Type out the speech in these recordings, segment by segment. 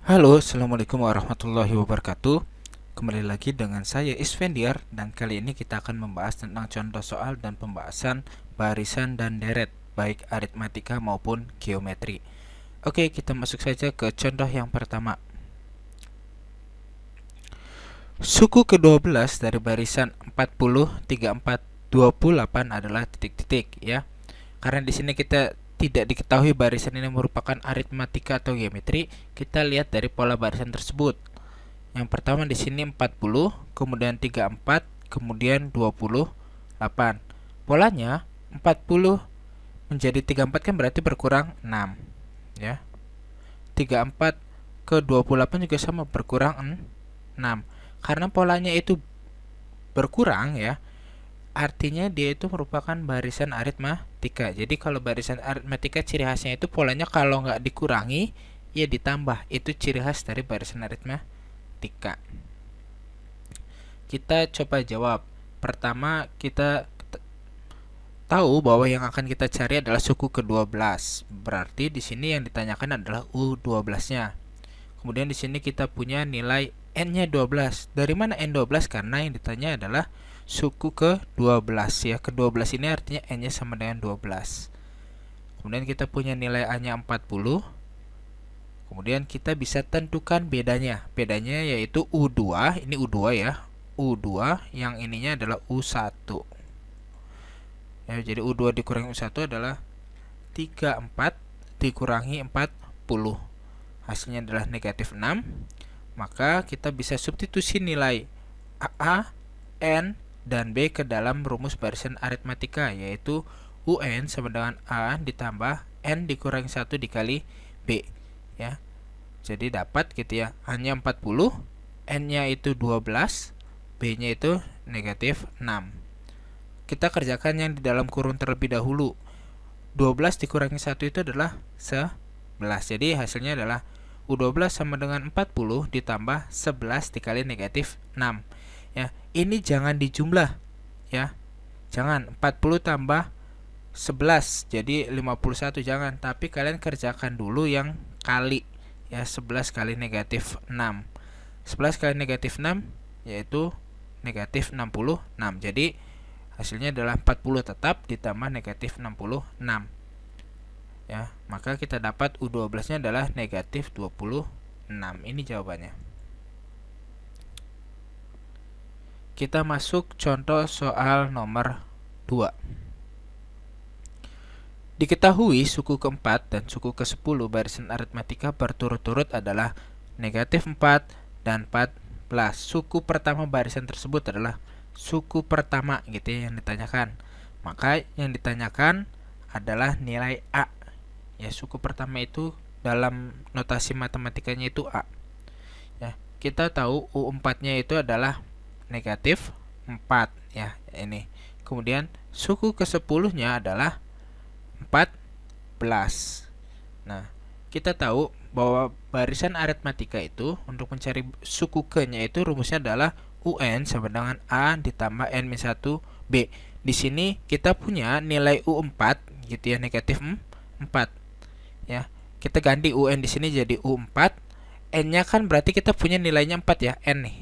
Halo, assalamualaikum warahmatullahi wabarakatuh. Kembali lagi dengan saya Isfendiar, dan kali ini kita akan membahas tentang contoh soal dan pembahasan barisan dan deret, baik aritmatika maupun geometri. Oke, kita masuk saja ke contoh yang pertama. Suku ke-12 dari barisan 40, 34, 28 adalah titik-titik ya. Karena di sini kita tidak diketahui barisan ini merupakan aritmatika atau geometri, kita lihat dari pola barisan tersebut. Yang pertama di sini 40, kemudian 34, kemudian 28. Polanya 40 menjadi 34 kan berarti berkurang 6 ya. 34 ke 28 juga sama, berkurang 6. Karena polanya itu berkurang ya, artinya dia itu merupakan barisan aritmatika. Jadi kalau barisan aritmatika ciri khasnya itu polanya kalau nggak dikurangi ya ditambah. Itu ciri khas dari barisan aritmatika. Kita coba jawab. Pertama, kita tahu bahwa yang akan kita cari adalah suku ke-12. Berarti di sini yang ditanyakan adalah U12-nya. Kemudian di sini kita punya nilai N-nya 12. Dari mana N12? Karena yang ditanya adalah suku ke-12 ya. Ke-12 ini artinya N-nya sama dengan 12. Kemudian kita punya nilai A-nya 40. Kemudian kita bisa tentukan bedanya. Bedanya yaitu U2, ini U2 ya. U2 yang ininya adalah U1. Ya, jadi U2 dikurangi U1 adalah 34 dikurangi 40. Hasilnya adalah negatif 6. Maka kita bisa substitusi nilai AA, N, dan B ke dalam rumus barisan aritmatika, yaitu UN sama dengan A ditambah N dikurangi 1 dikali B ya. Jadi dapat gitu ya, A-nya 40, N-nya itu 12, B-nya itu negatif 6. Kita kerjakan yang di dalam kurung terlebih dahulu. 12 dikurangi 1 itu adalah 11. Jadi hasilnya adalah U12 sama dengan 40 ditambah 11 dikali negatif 6. Ya, ini jangan dijumlah ya. Jangan 40 tambah 11 jadi 51, jangan, tapi kalian kerjakan dulu yang kali ya. 11 kali negatif 6. 11 kali negatif 6 yaitu negatif 66. Jadi hasilnya adalah 40 tetap ditambah negatif 66 ya. Maka kita dapat U12 nya adalah negatif 26. Ini jawabannya. Kita masuk contoh soal nomor 2. Diketahui suku ke-4 dan suku ke-10 barisan aritmatika berturut-turut adalah negatif 4 dan 14. Suku pertama barisan tersebut adalah suku pertama gitu ya yang ditanyakan. Maka yang ditanyakan adalah nilai A. Ya, suku pertama itu dalam notasi matematikanya itu A. Ya, kita tahu U4-nya itu adalah negatif 4 ya, ini. Kemudian suku ke-10-nya adalah 14. Nah, kita tahu bahwa barisan aritmatika itu untuk mencari suku ke-nya itu rumusnya adalah UN sama dengan A ditambah N-1 B. Di sini kita punya nilai U4 gitu ya, negatif 4. Ya, kita ganti UN di sini jadi U4. N-nya kan berarti kita punya nilainya 4 ya, N nih.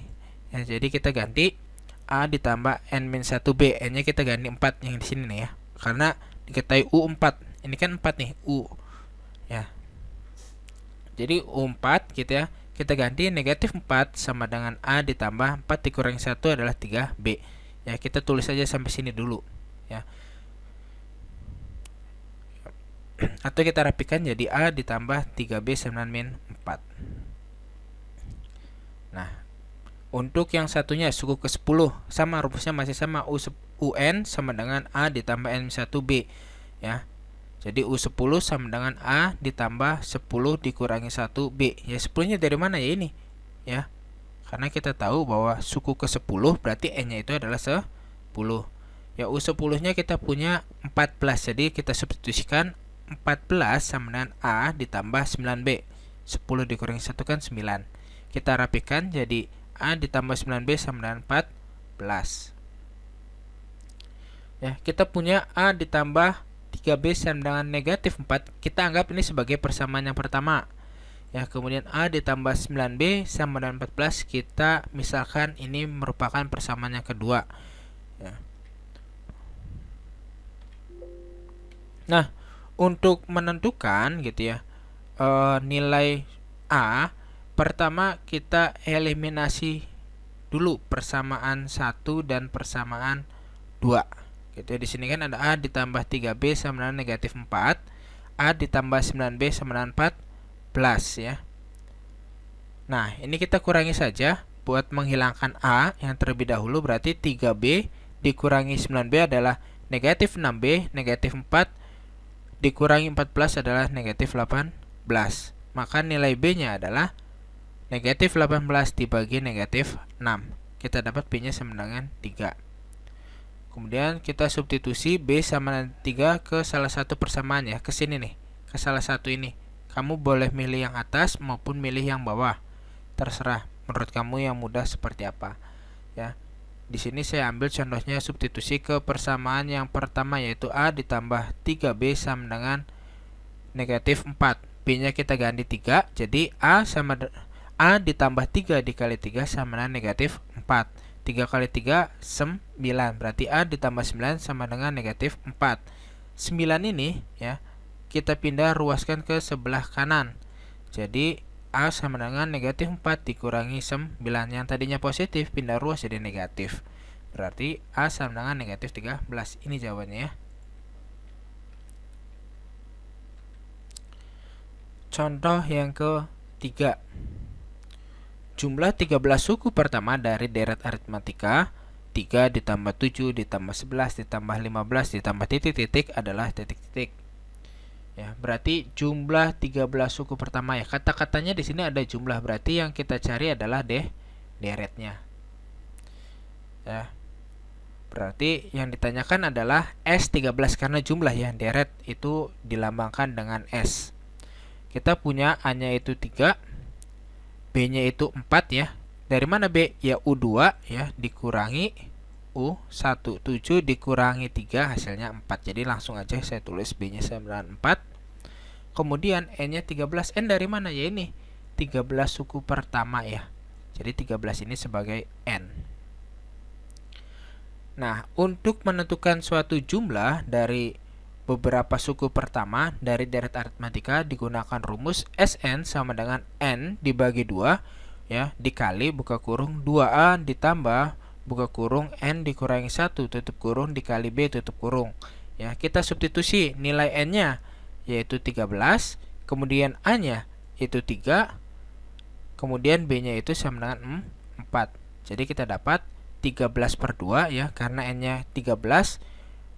Ya, jadi kita ganti A ditambah N-1 B. N-nya kita ganti 4 yang di sini nih ya. Karena diketahui U4. Ini kan 4 nih, U. Ya. Jadi U4 gitu ya. Kita ganti negatif 4 sama dengan A ditambah 4 dikurangi 1 adalah 3B. Ya, kita tulis aja sampai sini dulu ya. Atau kita rapikan jadi A ditambah 3B sama min 4. Nah, untuk yang satunya suku ke-10 sama rumusnya masih sama, UN sama dengan A ditambah N-1B ya. Jadi U10 sama dengan A ditambah 10 dikurangi 1B. Ya, 10-nya dari mana ya ini? Ya. Karena kita tahu bahwa suku ke-10 berarti N-nya itu adalah 10. Ya, U10-nya kita punya 14. Jadi kita substitusikan 14 sama dengan A ditambah 9B. 10 dikurangi 1 kan 9. Kita rapikan jadi A ditambah 9B sama dengan 14. Ya, kita punya A ditambah 3B sama dengan negatif 4. Kita anggap ini sebagai persamaan yang pertama. Ya, kemudian A ditambah 9B sama dengan 14, kita misalkan ini merupakan persamaan yang kedua. Ya. Nah, untuk menentukan gitu ya nilai A, pertama kita eliminasi dulu persamaan 1 dan persamaan 2. Gitu ya. Di sini kan ada A ditambah 3B sama dengan negatif 4, A ditambah 9B sama dengan 14 ya. Nah, ini kita kurangi saja buat menghilangkan A yang terlebih dahulu, berarti 3B dikurangi 9B adalah negatif 6B, negatif 4 dikurangi 14 adalah negatif 18. Maka nilai B-nya adalah negatif 18 dibagi negatif 6. Kita dapat B-nya sama dengan 3. Kemudian kita substitusi B sama dengan 3 ke salah satu persamaan ya, ke sini nih, ke salah satu ini. Kamu boleh milih yang atas maupun milih yang bawah. Terserah menurut kamu yang mudah seperti apa. Ya. Di sini saya ambil contohnya substitusi ke persamaan yang pertama, yaitu A ditambah 3B sama dengan negatif 4. B-nya kita ganti 3, jadi A ditambah 3 dikali 3 sama dengan negatif 4. 3 kali 3 9, berarti A ditambah 9 sama dengan negatif 4. 9 ini ya kita pindah ruaskan ke sebelah kanan. Jadi A sama dengan negatif 4 dikurangi 9, yang tadinya positif pindah ruas jadi negatif. Berarti A sama dengan negatif 13. Ini jawabannya ya. Contoh yang ketiga. Jumlah 13 suku pertama dari deret aritmatika 3 ditambah 7 ditambah 11 ditambah 15 ditambah titik-titik adalah titik-titik. Ya, berarti jumlah 13 suku pertama ya. Kata-katanya di sini ada jumlah, berarti yang kita cari adalah deretnya. Ya. Berarti yang ditanyakan adalah S13 karena jumlah ya, deret itu dilambangkan dengan S. Kita punya A-nya itu 3, B-nya itu 4 ya. Dari mana B? Ya U2 ya dikurangi U1. 7 dikurangi 3 hasilnya 4. Jadi langsung aja saya tulis B-nya 94. Kemudian N-nya 13. N dari mana? Ya ini 13 suku pertama ya. Jadi 13 ini sebagai N. Nah, untuk menentukan suatu jumlah dari beberapa suku pertama dari deret aritmatika digunakan rumus Sn sama dengan N dibagi 2 ya, dikali buka kurung 2A ditambah buka kurung N dikurangi 1 tutup kurung dikali B tutup kurung. Ya, kita substitusi nilai N-nya yaitu 13, kemudian A-nya itu 3, kemudian B-nya itu sama dengan 4. Jadi kita dapat 13 per 2 ya, karena N-nya 13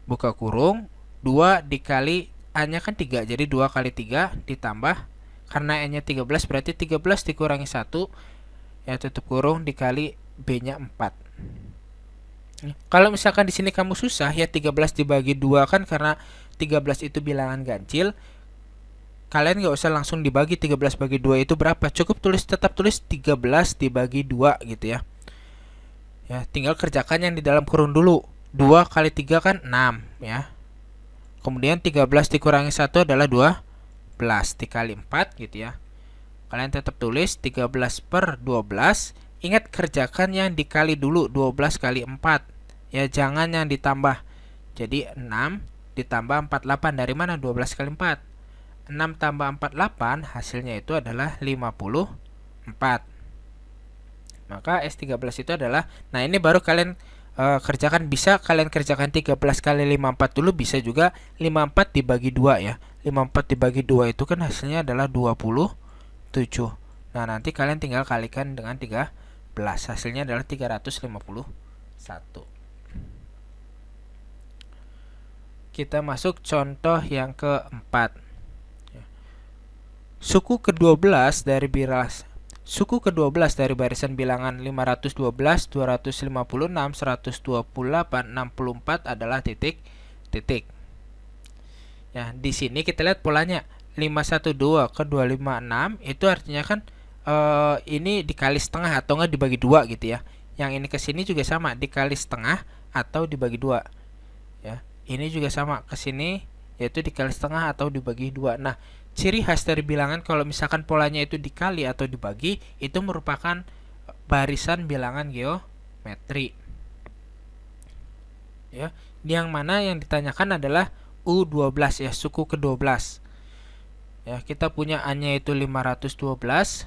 buka kurung 2 dikali A-nya kan 3, jadi 2 kali 3 ditambah, karena N-nya 13 berarti 13 dikurangi 1 ya tutup kurung dikali B-nya 4. Kalau misalkan di sini kamu susah ya, 13 dibagi 2 kan karena 13 itu bilangan ganjil, kalian nggak usah langsung dibagi 13 bagi 2 itu berapa, cukup tetap tulis 13 dibagi 2 gitu ya. Ya, tinggal kerjakan yang di dalam kurung dulu. 2 kali 3 kan 6 ya. Kemudian 13 dikurangi 1 adalah 12 dikali 4 gitu ya. Kalian tetap tulis 13 per 12. Ingat kerjakan yang dikali dulu, 12 kali 4. Ya, jangan yang ditambah. Jadi 6 ditambah 48, dari mana 12 kali 4? 6 tambah 48 hasilnya itu adalah 54. Maka S13 itu adalah, nah ini baru kalian kerjakan, bisa kalian kerjakan 13 kali 54 dulu, bisa juga 54 dibagi 2 ya. 54 dibagi 2 itu kan hasilnya adalah 27. Nah, nanti kalian tinggal kalikan dengan 13, hasilnya adalah 351. Kita masuk contoh yang keempat. Suku ke-12 dari barisan bilangan 512, 256, 128, 64 adalah titik-titik. Ya, di sini kita lihat polanya 512 ke 256 itu artinya kan ini dikali setengah atau enggak dibagi 2 gitu ya. Yang ini ke sini juga sama, dikali setengah atau dibagi 2. Ya, ini juga sama ke sini yaitu dikali setengah atau dibagi 2. Nah, ciri khas dari bilangan kalau misalkan polanya itu dikali atau dibagi, itu merupakan barisan bilangan geometri. Ya, yang mana yang ditanyakan adalah U12 ya, suku ke-12. Ya, kita punya A-nya itu 512.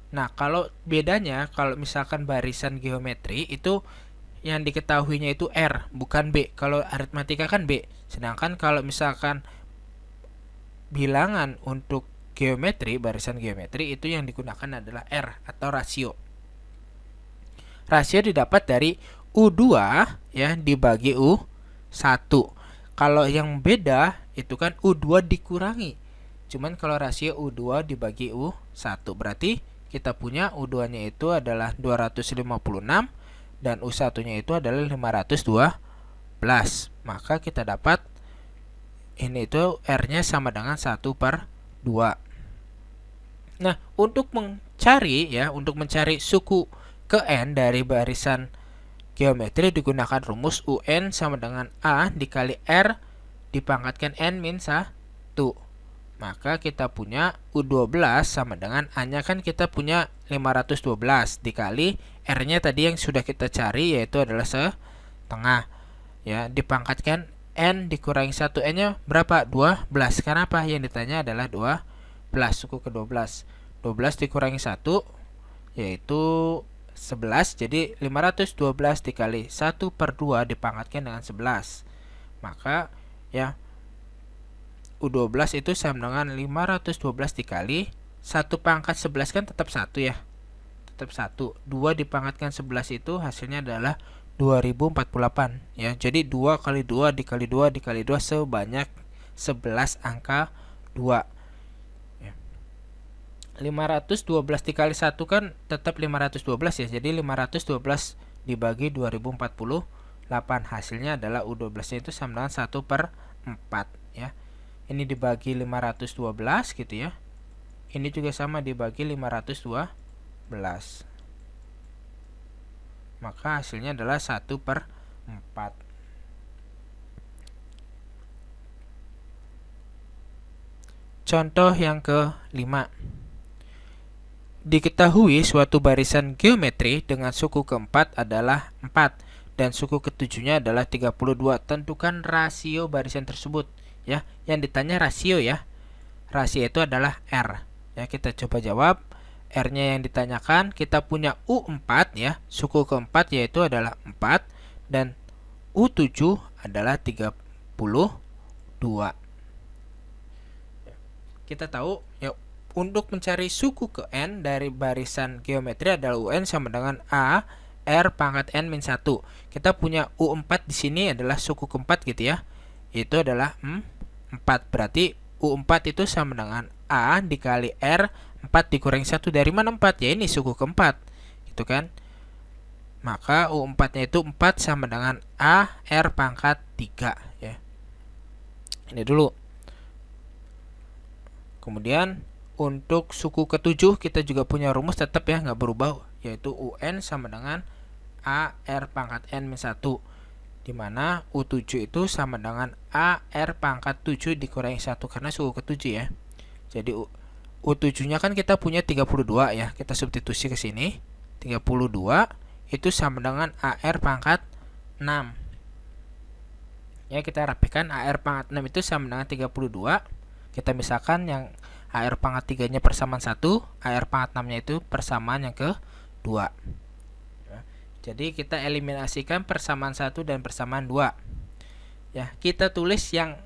Nah, kalau bedanya kalau misalkan barisan geometri itu yang diketahuinya itu R, bukan B. Kalau aritmatika kan B. Sedangkan kalau misalkan bilangan untuk geometri, barisan geometri, itu yang digunakan adalah R atau rasio. Rasio didapat dari U2 ya dibagi U1. Kalau yang beda itu kan U2 dikurangi. Cuman kalau rasio U2 dibagi U1 berarti kita punya U2-nya itu adalah 256 dan U1-nya itu adalah 512. Maka kita dapat ini itu R-nya sama dengan 1/2. Nah, untuk mencari suku ke N dari barisan geometri digunakan rumus UN sama dengan A dikali R dipangkatkan N min 1. Maka kita punya U12 sama dengan A-nya kan kita punya 512 dikali R-nya tadi yang sudah kita cari yaitu adalah setengah. Ya, dipangkatkan N dikurangi 1, N-nya berapa? 12. Kenapa? Yang ditanya adalah 12, suku ke-12. 12 dikurangi 1 yaitu 11. Jadi 512 dikali 1/2 dipangkatkan dengan 11. Maka ya U12 itu sama dengan 512 dikali 1/11 kan tetap 1 ya. Tetap 1. 2 dipangkatkan 11 itu hasilnya adalah 2048 ya. Jadi 2 kali 2 dikali 2 dikali 2 sebanyak 11 angka 2. 512 dikali 1 kan tetap 512 ya. Jadi 512 dibagi 2048 hasilnya adalah U12 itu sama dengan 1/4 ya. Ini dibagi 512 gitu ya. Ini juga sama dibagi 512. Maka hasilnya adalah 1/4. Contoh yang ke-5. Diketahui suatu barisan geometri dengan suku ke-4 adalah 4 dan suku ke-7-nya adalah 32. Tentukan rasio barisan tersebut ya. Yang ditanya rasio ya. Rasio itu adalah R. Ya, kita coba jawab. R-nya yang ditanyakan, kita punya U4 ya, suku ke-4 yaitu adalah 4 dan U7 adalah 32. Kita tahu ya, untuk mencari suku ke N dari barisan geometri adalah UN sama dengan A R pangkat N min 1. Kita punya U4 di sini adalah suku ke-4 gitu ya. Itu adalah 4. Berarti U4 itu sama dengan A dikali R 4 dikurangi 1. Dari mana 4? Ya ini suku ke-4 gitu kan. Maka U4-nya itu 4 sama dengan A R pangkat 3 ya. Ini dulu. Kemudian untuk suku ke-7 kita juga punya rumus tetap ya, nggak berubah, yaitu UN sama dengan A R pangkat N min 1, dimana U7 itu sama dengan A R pangkat 7 dikurangi 1 karena suku ke-7 ya. Jadi U7 nya kan kita punya 32 ya, kita substitusi ke sini. 32 itu sama dengan AR pangkat 6 ya, kita rapikan. AR pangkat 6 itu sama dengan 32. Kita misalkan yang AR pangkat 3 nya persamaan 1, AR pangkat 6 nya itu persamaan yang ke-2 ya. Jadi kita eliminasikan persamaan 1 dan persamaan 2 ya. Kita tulis yang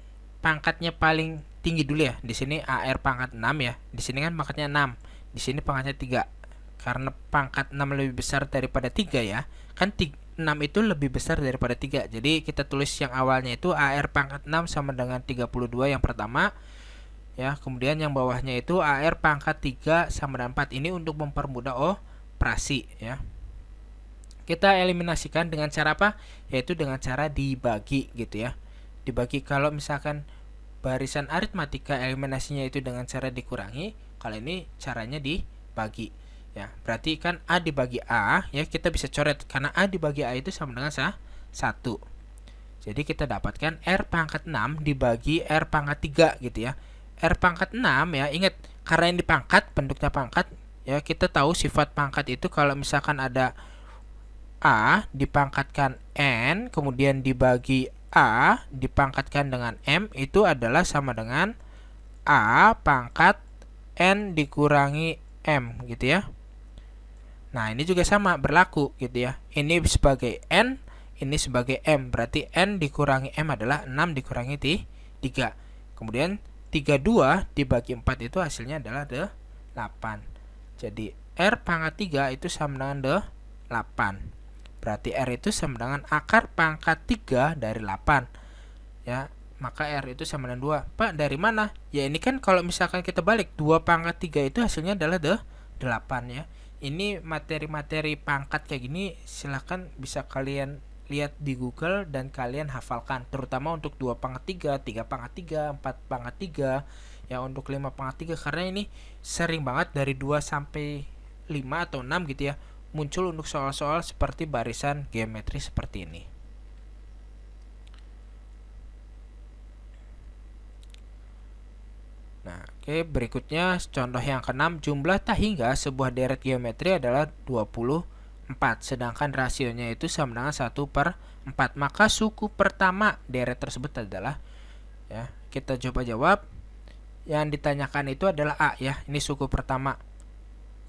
pangkatnya paling tinggi dulu ya. Di sini AR pangkat 6 ya. Di sini kan pangkatnya 6. Di sini pangkatnya 3. Karena pangkat 6 lebih besar daripada 3 ya. Kan 6 itu lebih besar daripada 3. Jadi kita tulis yang awalnya itu AR pangkat 6 sama dengan 32 yang pertama. Ya, kemudian yang bawahnya itu AR pangkat 3 sama dengan 4. Ini untuk mempermudah operasi ya. Kita eliminasikan dengan cara apa? Yaitu dengan cara dibagi gitu ya. Dibagi, kalau misalkan barisan aritmatika eliminasinya itu dengan cara dikurangi, kalau ini caranya dibagi ya. Berarti kan A dibagi A ya, kita bisa coret karena A dibagi A itu sama dengan 1. Jadi kita dapatkan R pangkat 6 dibagi R pangkat 3 gitu ya. R pangkat 6 ya, ingat karena ini pangkat, bentuknya pangkat ya, kita tahu sifat pangkat itu kalau misalkan ada A dipangkatkan N kemudian dibagi A dipangkatkan dengan M, itu adalah sama dengan A pangkat N dikurangi M gitu ya. Nah ini juga sama berlaku gitu ya, ini sebagai N, ini sebagai M, berarti N dikurangi M adalah 6 dikurangi 3, kemudian 32 dibagi 4 itu hasilnya adalah 8. Jadi R pangkat 3 itu sama dengan 8. Berarti R itu sama dengan akar pangkat 3 dari 8 ya, maka R itu sama dengan 2. Pak, dari mana? Ya ini kan kalau misalkan kita balik 2 pangkat 3 itu hasilnya adalah 8 ya. Ini materi-materi pangkat kayak gini silahkan bisa kalian lihat di Google dan kalian hafalkan, terutama untuk 2 pangkat 3, 3 pangkat 3, 4 pangkat 3 ya, untuk 5 pangkat 3, karena ini sering banget dari 2 sampai 5 atau 6 gitu ya muncul untuk soal-soal seperti barisan geometri seperti ini. Nah, oke, berikutnya contoh yang ke-6, jumlah tak hingga sebuah deret geometri adalah 24, sedangkan rasionya itu sama dengan 1/4. Maka suku pertama deret tersebut adalah ya, kita coba jawab. Yang ditanyakan itu adalah A ya, ini suku pertama.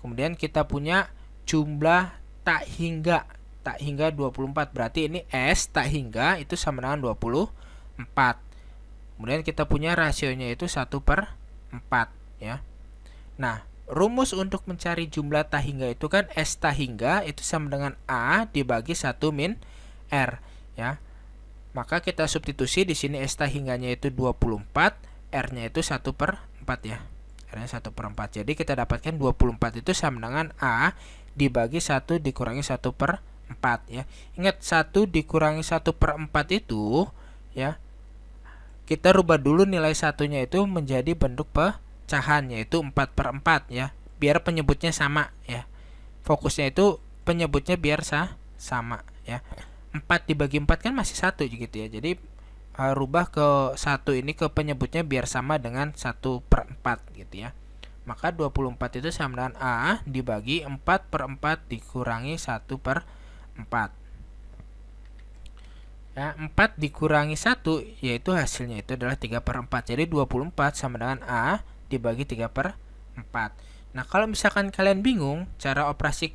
Kemudian kita punya jumlah tak hingga 24, berarti ini S tak hingga itu sama dengan 24. Kemudian kita punya rasionya itu 1/4 ya. Nah, rumus untuk mencari jumlah tak hingga itu kan S tak hingga itu sama dengan A dibagi 1 min R ya. Maka kita substitusi di sini S tak hingganya itu 24, R-nya itu 1/4 ya. R-nya 1/4. Jadi kita dapatkan 24 itu sama dengan A dibagi 1 dikurangi 1/4 ya. Ingat 1 dikurangi 1/4 itu ya, kita rubah dulu nilai satunya itu menjadi bentuk pecahan, yaitu 4/4 ya, biar penyebutnya sama ya. Fokusnya itu penyebutnya biar sama ya. 4 dibagi 4 kan masih 1 gitu ya. Jadi rubah ke 1 ini ke penyebutnya biar sama dengan 1/4 gitu ya. Maka 24 itu sama dengan A dibagi 4/4 dikurangi 1/4 ya. 4 dikurangi 1 yaitu hasilnya itu adalah 3/4. Jadi 24 sama dengan A dibagi 3/4. Nah kalau misalkan kalian bingung cara operasi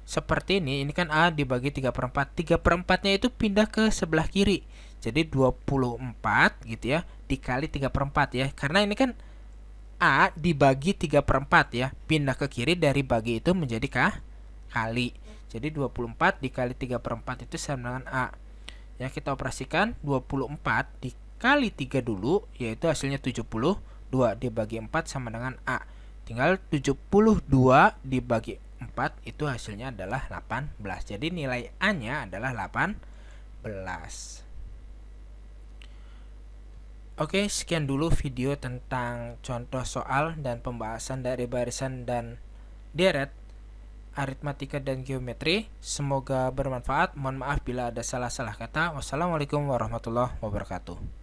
seperti ini kan A dibagi 3/4, 3/4 nya itu pindah ke sebelah kiri, jadi 24 gitu ya dikali 3/4 ya, karena ini kan A dibagi 3/4 ya, pindah ke kiri dari bagi itu menjadi kali, jadi 24 dikali 3/4 itu sama dengan A ya. Kita operasikan 24 dikali 3 dulu, yaitu hasilnya 72 dibagi 4 sama dengan A, tinggal 72 dibagi 4 itu hasilnya adalah 18. Jadi nilai A nya adalah 18. Oke, sekian dulu video tentang contoh soal dan pembahasan dari barisan dan deret, aritmatika dan geometri. Semoga bermanfaat. Mohon maaf bila ada salah-salah kata. Wassalamualaikum warahmatullahi wabarakatuh.